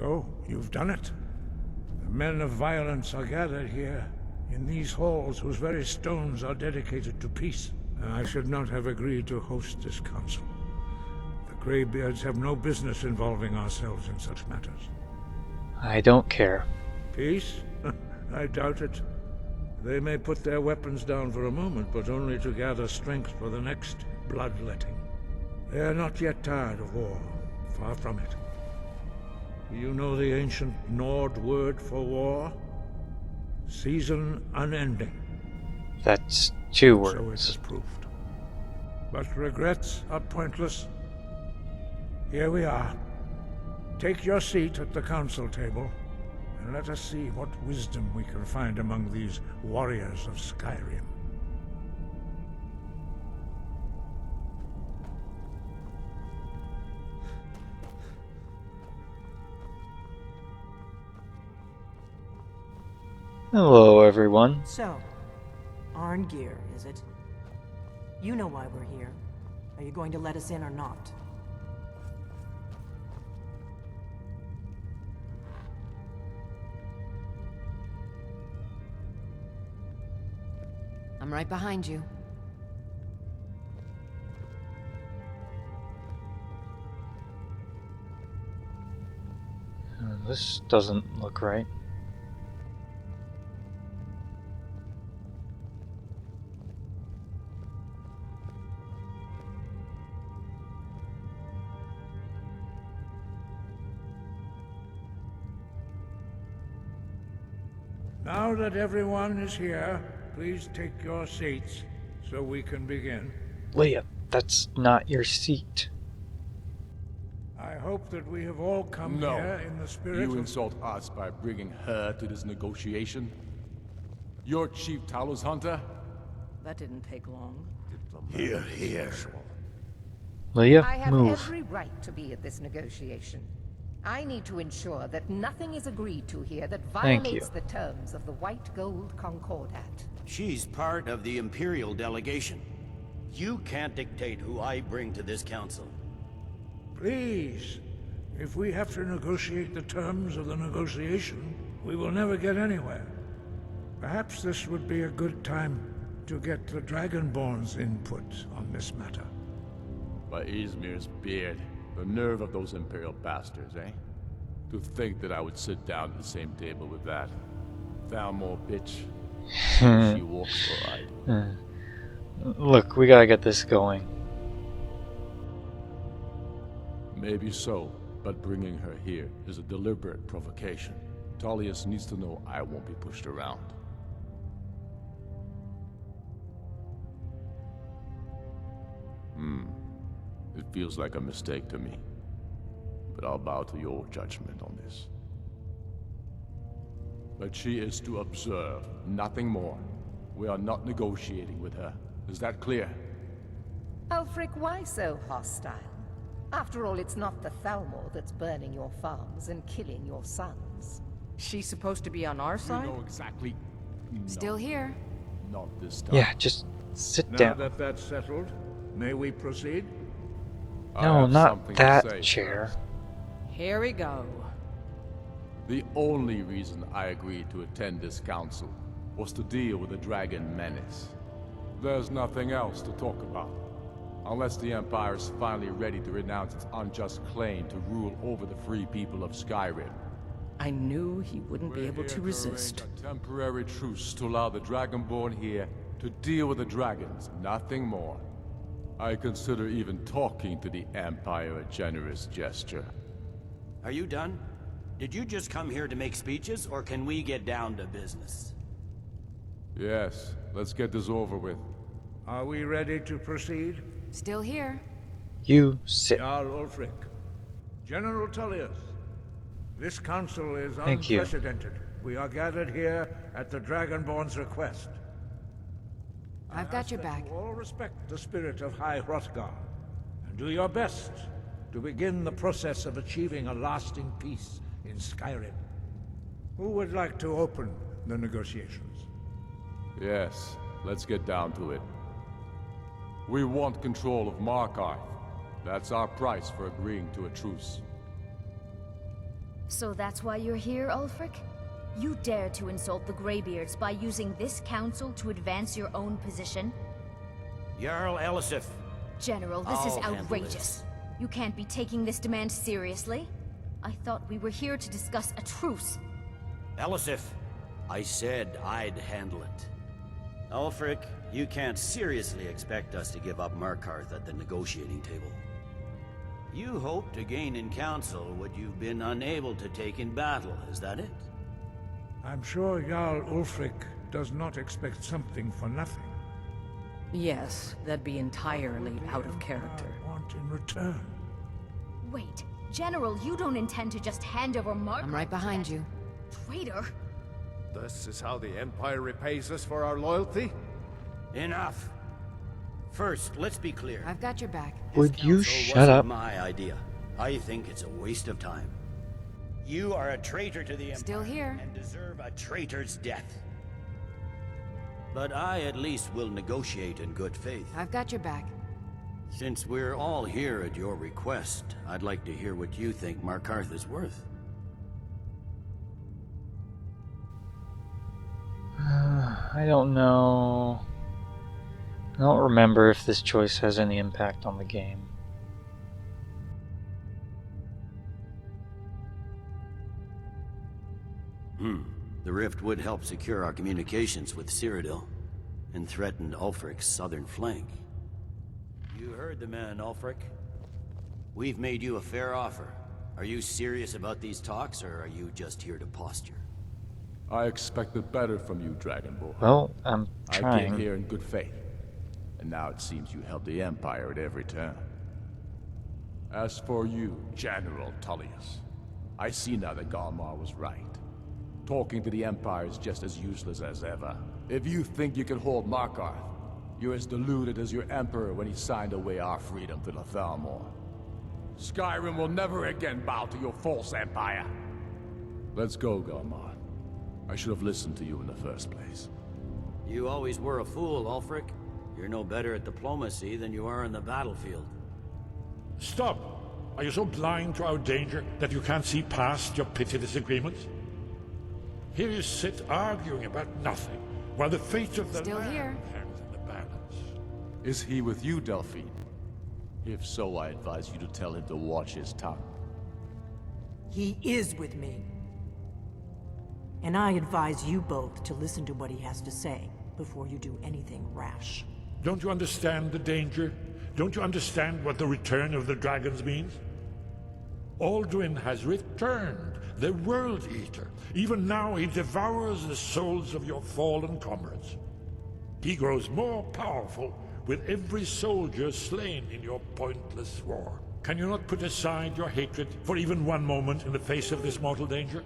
So, you've done it. The men of violence are gathered here, in these halls whose very stones are dedicated to peace. And I should not have agreed to host this council. The Greybeards have no business involving ourselves in such matters. I don't care. Peace? I doubt it. They may put their weapons down for a moment, but only to gather strength for the next bloodletting. They are not yet tired of war. Far from it. Do you know the ancient Nord word for war? Season unending. That's 2 words. So it has proved. But regrets are pointless. Here we are. Take your seat at the council table, and let us see what wisdom we can find among these warriors of Skyrim. Hello, everyone. So, Arngeir, is it? You know why we're here. Are you going to let us in or not? I'm right behind you. This doesn't look right. Now that everyone is here, please take your seats so we can begin. Leah, that's not your seat. I hope that we have all come here in the spirit You of... insult us by bringing her to this negotiation? You're Chief Talos Hunter? That didn't take long. Here. Leah, I have move. every right to be at this negotiation. I need to ensure that nothing is agreed to here that Thank violates you. the terms of the White Gold Concordat. She's part of the Imperial delegation. You can't dictate who I bring to this council. Please, if we have to negotiate the terms of the negotiation, we will never get anywhere. Perhaps this would be a good time to get the Dragonborn's input on this matter. By Izmir's beard. The nerve of those Imperial bastards, eh? To think that I would sit down at the same table with that. Thalmor bitch. She walks alright. Look, we gotta get this going. Maybe so, but bringing her here is a deliberate provocation. Tullius needs to know I won't be pushed around. It feels like a mistake to me, but I'll bow to your judgment on this. But she is to observe, nothing more. We are not negotiating with her. Is that clear? Ulfric, why so hostile? After all, it's not the Thalmor that's burning your farms and killing your sons. She's supposed to be on our You side? know exactly. Still here. Not this time. Yeah, just sit Now down. that that's settled, may we proceed? I No, have not something to that say. chair. Here we go. The only reason I agreed to attend this council was to deal with the dragon menace. There's nothing else to talk about. Unless the Empire is finally ready to renounce its unjust claim to rule over the free people of Skyrim. I knew he wouldn't be able to resist. A temporary truce to allow the Dragonborn here to deal with the dragons, nothing more. I consider even talking to the Empire a generous gesture. Are you done? Did you just come here to make speeches, or can we get down to business? Yes, let's get this over with. Are we ready to proceed? Still here. You sit. Jarl Ulfric, General Tullius, this council is Thank you. unprecedented. We are gathered here at the Dragonborn's request. I've got your back. You all respect the spirit of High Hrothgar, and do your best to begin the process of achieving a lasting peace in Skyrim. Who would like to open the negotiations? Yes, let's get down to it. We want control of Markarth. That's our price for agreeing to a truce. So that's why you're here, Ulfric? You dare to insult the Greybeards by using this council to advance your own position? Jarl Elisif. General, this is I'll handle outrageous. this. You can't be taking this demand seriously. I thought we were here to discuss a truce. Elisif, I said I'd handle it. Ulfric, you can't seriously expect us to give up Markarth at the negotiating table. You hope to gain in council what you've been unable to take in battle, is that it? I'm sure Jarl Ulfric does not expect something for nothing. Yes, that'd be entirely out of character. Want in return? Wait, General, you don't intend to just hand over Mark? I'm right behind you. Traitor! This is how the Empire repays us for our loyalty? Enough! First, let's be clear. I've got your back. Would This you council shut wasn't up? my idea. I think it's a waste of time. You are a traitor to the Empire. Still here. And deserve a traitor's death. But I at least will negotiate in good faith. I've got your back. Since we're all here at your request, I'd like to hear what you think Markarth is worth. I don't know. I don't remember if this choice has any impact on the game. The rift would help secure our communications with Cyrodiil, and threatened Ulfric's southern flank. You heard the man, Ulfric. We've made you a fair offer. Are you serious about these talks, or are you just here to posture? I expected better from you, Dragonborn. Well, I'm I trying. came here in good faith, and now it seems you help the Empire at every turn. As for you, General Tullius, I see now that Galmar was right. Talking to the Empire is just as useless as ever. If you think you can hold Markarth, you're as deluded as your Emperor when he signed away our freedom to the Thalmor. Skyrim will never again bow to your false empire. Let's go, Galmar. I should have listened to you in the first place. You always were a fool, Ulfric. You're no better at diplomacy than you are in the battlefield. Stop! Are you so blind to our danger that you can't see past your petty disagreements? Here you sit arguing about nothing, while the fate of the Still land here. hangs in the balance. Is he with you, Delphine? If so, I advise you to tell him to watch his tongue. He is with me. And I advise you both to listen to what he has to say before you do anything rash. Don't you understand the danger? Don't you understand what the return of the dragons means? Alduin has returned, the World Eater. Even now he devours the souls of your fallen comrades. He grows more powerful with every soldier slain in your pointless war. Can you not put aside your hatred for even one moment in the face of this mortal danger?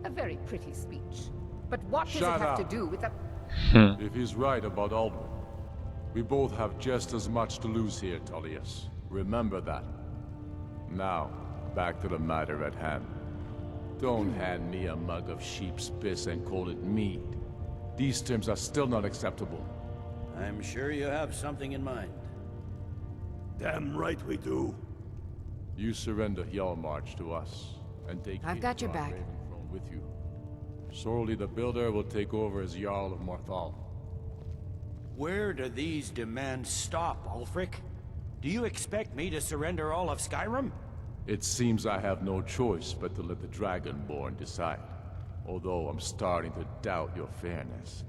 A very pretty speech. But what does Shut it have up. to do with the... If he's right about Alduin, we both have just as much to lose here, Tullius. Remember that. Now, back to the matter at hand. Don't hand me a mug of sheep's piss and call it mead. These terms are still not acceptable. I'm sure you have something in mind. Damn right we do. You surrender Hjalmarch to us, and take I've got your back. Ravenfront with you. Sorli the Builder will take over as Jarl of Morthal. Where do these demands stop, Ulfric? Do you expect me to surrender all of Skyrim? It seems I have no choice but to let the Dragonborn decide. Although I'm starting to doubt your fairness.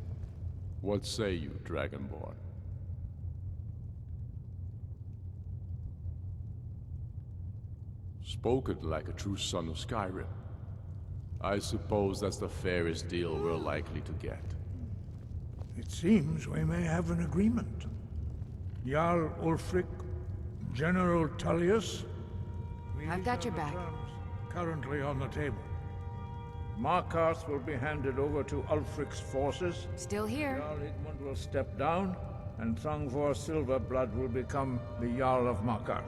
What say you, Dragonborn? Spoken like a true son of Skyrim. I suppose that's the fairest deal we're likely to get. It seems we may have an agreement. Jarl Ulfric, General Tullius. I've got your back. Currently on the table. Markarth will be handed over to Ulfric's forces. Still here. Jarl Igmund will step down, and Thungvor Silverblood will become the Jarl of Markarth.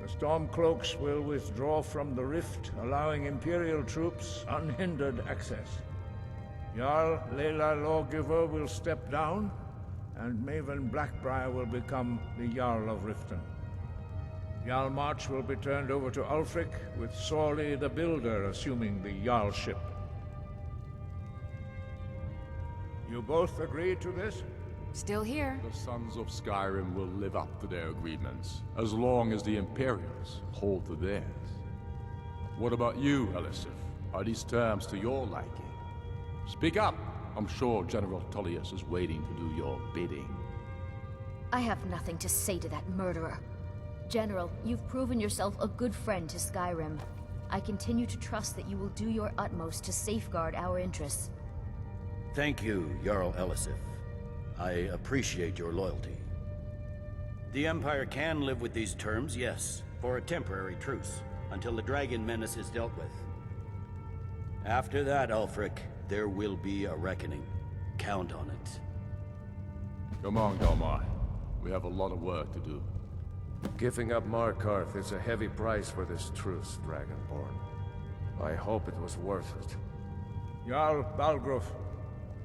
The Stormcloaks will withdraw from the rift, allowing Imperial troops unhindered access. Jarl Layla Lawgiver will step down, and Maven Blackbriar will become the Jarl of Riften. Jarl March will be turned over to Ulfric, with Sorley the Builder assuming the Jarlship. You both agree to this? Still here. The Sons of Skyrim will live up to their agreements, as long as the Imperials hold to theirs. What about you, Elisif? Are these terms to your liking? Speak up! I'm sure General Tullius is waiting to do your bidding. I have nothing to say to that murderer. General, you've proven yourself a good friend to Skyrim. I continue to trust that you will do your utmost to safeguard our interests. Thank you, Jarl Elisif. I appreciate your loyalty. The Empire can live with these terms, yes, for a temporary truce, until the dragon menace is dealt with. After that, Ulfric, there will be a reckoning. Count on it. Come on, Galmar. We have a lot of work to do. Giving up Markarth is a heavy price for this truce, Dragonborn. I hope it was worth it. Jarl Balgruuf,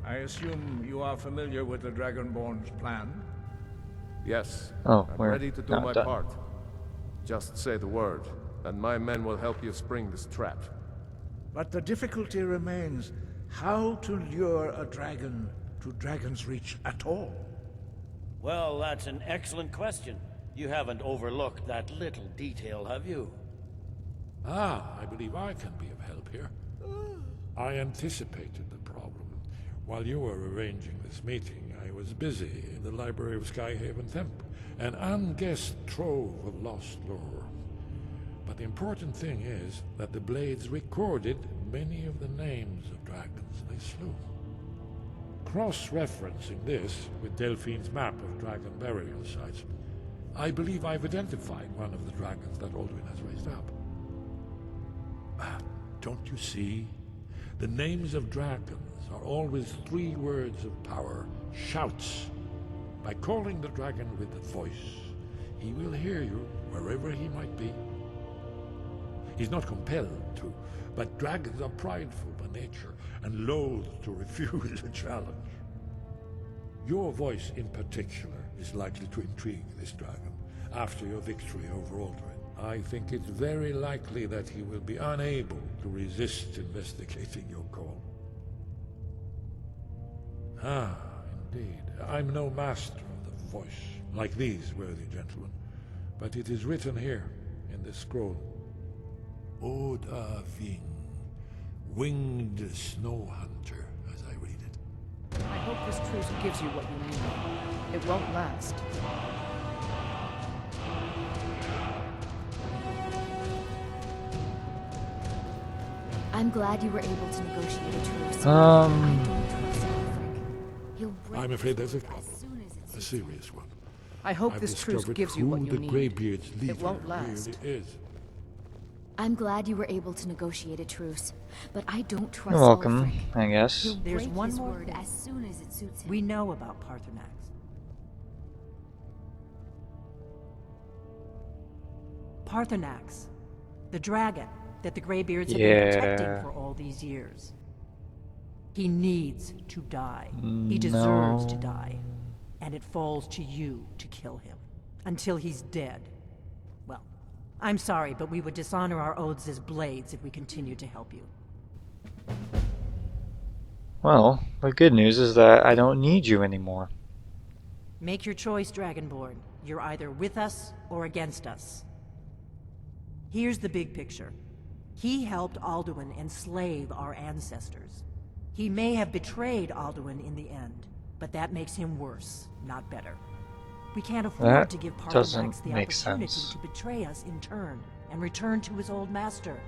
I assume you are familiar with the Dragonborn's plan? Yes, Oh, I'm we're ready to do not my done. part. Just say the word, and my men will help you spring this trap. But the difficulty remains how to lure a dragon to Dragon's Reach at all. Well, that's an excellent question. You haven't overlooked that little detail, have you? I believe I can be of help here. I anticipated the problem. While you were arranging this meeting, I was busy in the library of Skyhaven Temple, an unguessed trove of lost lore. But the important thing is that the Blades recorded many of the names of dragons they slew. Cross-referencing this with Delphine's map of dragon burial sites, I believe I've identified one of the dragons that Alduin has raised up. Don't you see? The names of dragons are always 3 words of power, shouts. By calling the dragon with a voice, he will hear you wherever he might be. He's not compelled to, but dragons are prideful by nature and loath to refuse a challenge. Your voice in particular is likely to intrigue this dragon after your victory over Alduin. I think it's very likely that he will be unable to resist investigating your call. Indeed. I'm no master of the voice, like these worthy gentlemen, but it is written here in this scroll. Oda Ving, winged snow hunter, as I read it. I hope this truce gives you what you need. It won't last. I'm glad you were able to negotiate a truce. Um, I don't trust Ulfric. He'll break I'm afraid there's a as problem, soon as it a suits serious one. I hope I've this truce discovered gives you what who you the need. Greybeard's leader It won't last. really is. I'm glad you were able to negotiate a truce, but I don't trust you're welcome, Ulfric. I guess. He'll There's break one his more word thing. as soon as it suits him. We know about Parthenax. Parthenax, the dragon that the Greybeards have been protecting for all these years. He needs to die. He deserves to die. And it falls to you to kill him. Until he's dead. Well, I'm sorry, but we would dishonor our oaths as Blades if we continued to help you. Well, the good news is that I don't need you anymore. Make your choice, Dragonborn. You're either with us or against us. Here's the big picture. He helped Alduin enslave our ancestors. He may have betrayed Alduin in the end, but that makes him worse, not better. We can't afford That to give Parthenax doesn't the make opportunity sense. to betray us in turn and return to his old master.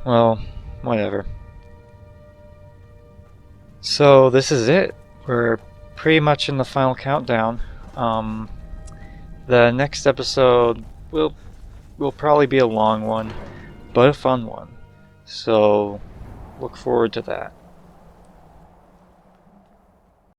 Well, whatever. So this is it. We're pretty much in the final countdown. The next episode will probably be a long one, but a fun one. So look forward to that.